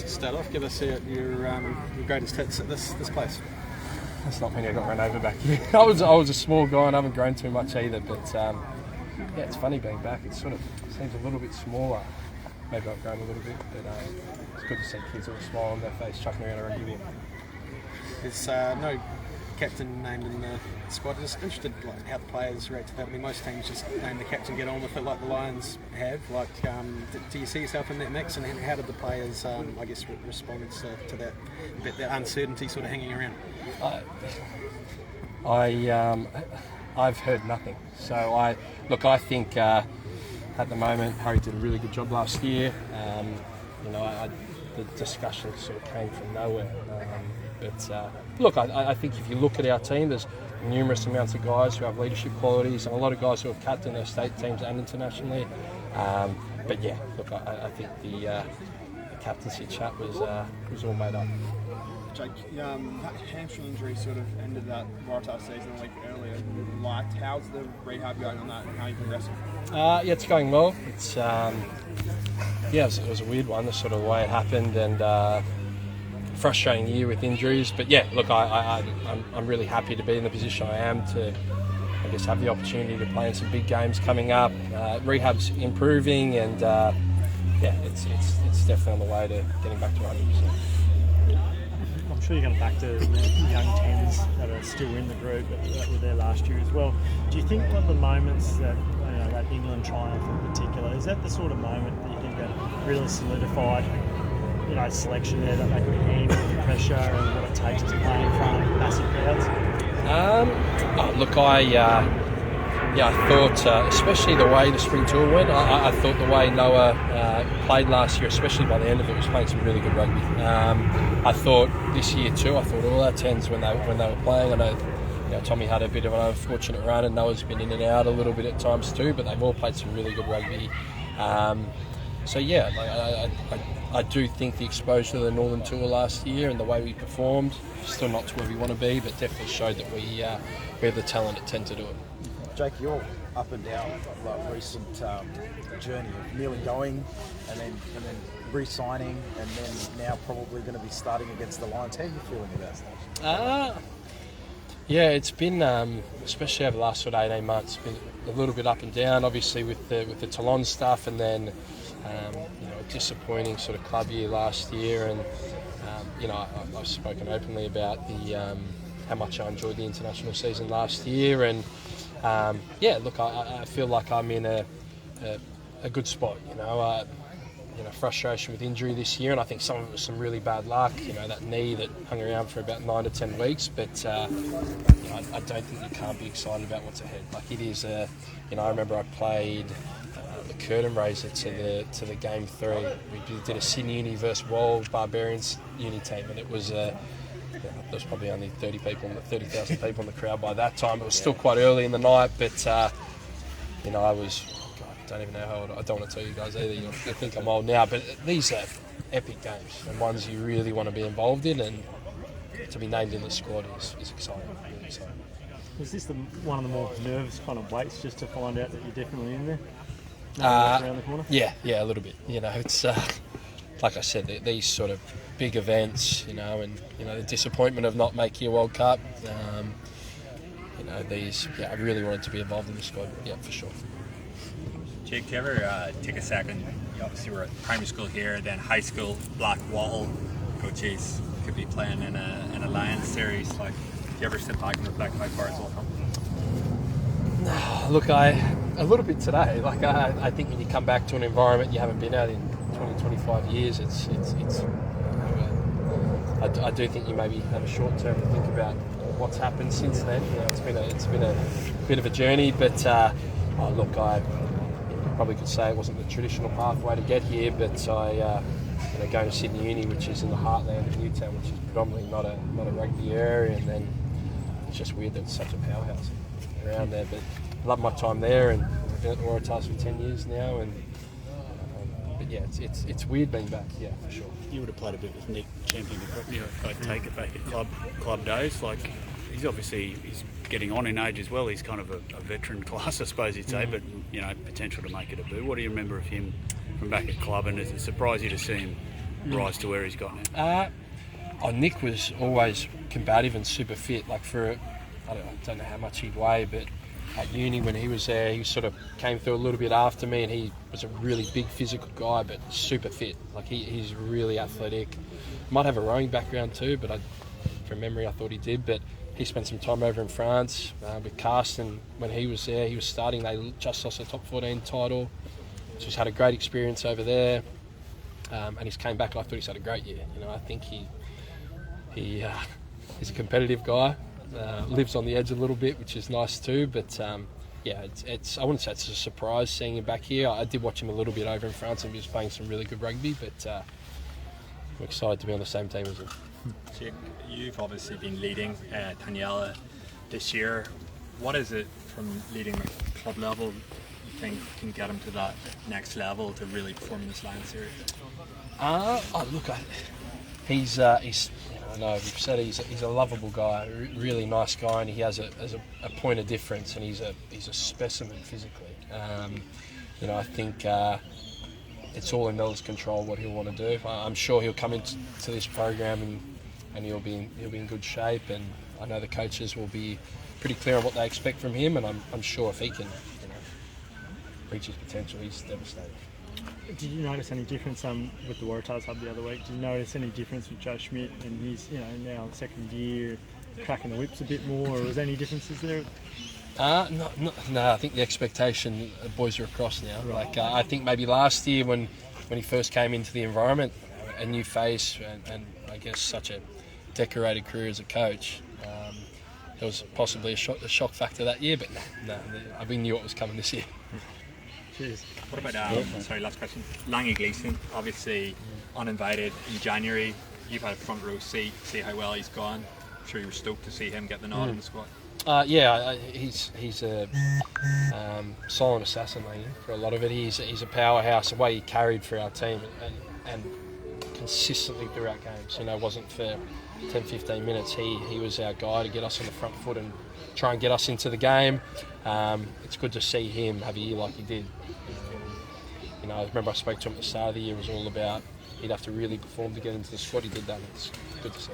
start off. Give us your greatest hits at this place. That's not many I got run over back here. I was a small guy and I haven't grown too much either, but it's funny being back. It sort of seems a little bit smaller. Maybe I've grown a little bit, but it's good to see kids with a smile on their face chucking around a rugby ball. There's no captain named in the squad. Just interested how the players react to that. I mean, most teams just name the captain, get on with it like the Lions have. Do you see yourself in that mix, and how did the players, respond to that uncertainty sort of hanging around? I've heard nothing. So I think at the moment Harry did a really good job last year. The discussion sort of came from nowhere. I think if you look at our team, there's numerous amounts of guys who have leadership qualities and a lot of guys who have captained their state teams and internationally. I think the captaincy chat was all made up. Jake, that hamstring injury sort of ended that Waratah season a week earlier than you liked. How's the rehab going on that and how are you progressing? It's going well. It's it was a weird one, the sort of way it happened, and frustrating year with injuries. But I'm really happy to be in the position I am to, have the opportunity to play in some big games coming up. Rehab's improving, and it's definitely on the way to getting back to 100%. I'm sure you're going to factor the young tens that are still in the group that were there last year as well. Do you think one of the moments that that England triumph in particular, is that the sort of moment that you think that really solidified selection there, that they could handle the pressure and what it takes to play in front of massive crowds? I thought, especially the way the spring tour went, I thought the way Noah played last year, especially by the end of it, was playing some really good rugby. I thought this year too, I thought all our tens when they were playing, I know Tommy had a bit of an unfortunate run and Noah's been in and out a little bit at times too, but they've all played some really good rugby. I do think the exposure to the Northern Tour last year and the way we performed, still not to where we want to be, but definitely showed that we have the talent at 10 to do it. Jake, you're up and down recent journey of nearly going and then re-signing and then now probably going to be starting against the Lions. How are you feeling about that? It's been, especially over the last sort of 18 months, been a little bit up and down, obviously with the Toulon stuff, and then a disappointing sort of club year last year, and I've spoken openly about how much I enjoyed the international season last year, and I feel like I'm in a good spot. Frustration with injury this year, and I think some of it was some really bad luck. That knee that hung around for about 9 to 10 weeks. But I don't think you can't be excited about what's ahead. Like it is I remember I played the curtain raiser to the game 3. We did a Sydney Uni versus World Barbarians Uni team, and it was. There was probably only 30,000 people in the crowd by that time. It was still quite early in the night, but I was. I don't even know how old. I don't want to tell you guys either. You'll think I'm old now, but these are epic games and ones you really want to be involved in, and to be named in the squad is exciting. Really exciting. Was this one of the more nervous kind of waits just to find out that you're definitely in there? Around the corner? Yeah, a little bit. It's like I said, these sort of big events, and the disappointment of not making a World Cup. I really wanted to be involved in the squad. Yeah, for sure. Jake, do you ever take a second? You obviously were at primary school here, then high school, Black Wall. Go, geez, could be playing in a Lions series. Do you ever sit back and reflect how far it's all come? Look, a little bit today. I think when you come back to an environment you haven't been out in 20, 25 years, it's I do think you maybe have a short term to think about what's happened since then. It's been a bit of a journey, but I probably could say it wasn't the traditional pathway to get here, but going to Sydney Uni, which is in the heartland of Newtown, which is predominantly not a rugby area, and then it's just weird that it's such a powerhouse around there. But I love my time there, and I've been at the Waratahs for 10 years now, and it's weird being back, yeah, for sure. You would have played a bit with Nick Champion, take it back at club days. He's getting on in age as well. He's kind of a veteran class, I suppose you'd say, but potential to make it a boo. What do you remember of him from back at club, and does it surprise you to see him rise to where he's got now? Nick was always combative and super fit. Like I don't know how much he'd weigh, but at uni when he was there, he sort of came through a little bit after me, and he was a really big physical guy, but super fit. Like he's really athletic. Might have a rowing background too, but from memory I thought he did. But he spent some time over in France with Carsten when he was there. He was starting. They just lost the top 14 title. So he's had a great experience over there, and he's came back. And I thought he's had a great year. I think he's a competitive guy. Lives on the edge a little bit, which is nice too. But it's I wouldn't say it's a surprise seeing him back here. I did watch him a little bit over in France, and he was playing some really good rugby. But I'm excited to be on the same team as him. Jake, you've obviously been leading Taniela this year. What is it from leading at club level you think can get him to that next level to really perform in this Lions series? He's I know we've said he's a lovable guy, a really nice guy, and he has a point of difference, and he's a specimen physically. I think it's all in Mel's control what he'll want to do. I'm sure he'll come into this program and he'll be in good shape, and I know the coaches will be pretty clear on what they expect from him, and I'm sure if he can reach his potential, he's devastating. Did you notice any difference with the Waratahs hub the other week? Did you notice any difference with Joe Schmidt and his now second year cracking the whips a bit more, or was there any differences there? No. I think the expectation, the boys are across now. Right. I think maybe last year when he first came into the environment, a new face, and I guess such a decorated career as a coach, there was possibly a shock factor that year. But no, we knew what was coming this year. Cheers. What about, sorry, last question. Langi Gleason, obviously uninvited in January. You've had a front row seat, see how well he's gone. I'm sure you were stoked to see him get the nod in the squad. He's a silent assassin, for a lot of it. He's a powerhouse. The way he carried for our team and consistently throughout games. It wasn't for 10-15 minutes. He was our guy to get us on the front foot and try and get us into the game. It's good to see him have a year like he did. I remember I spoke to him at the start of the year. It was all about he'd have to really perform to get into the squad. He did that. It's good to see.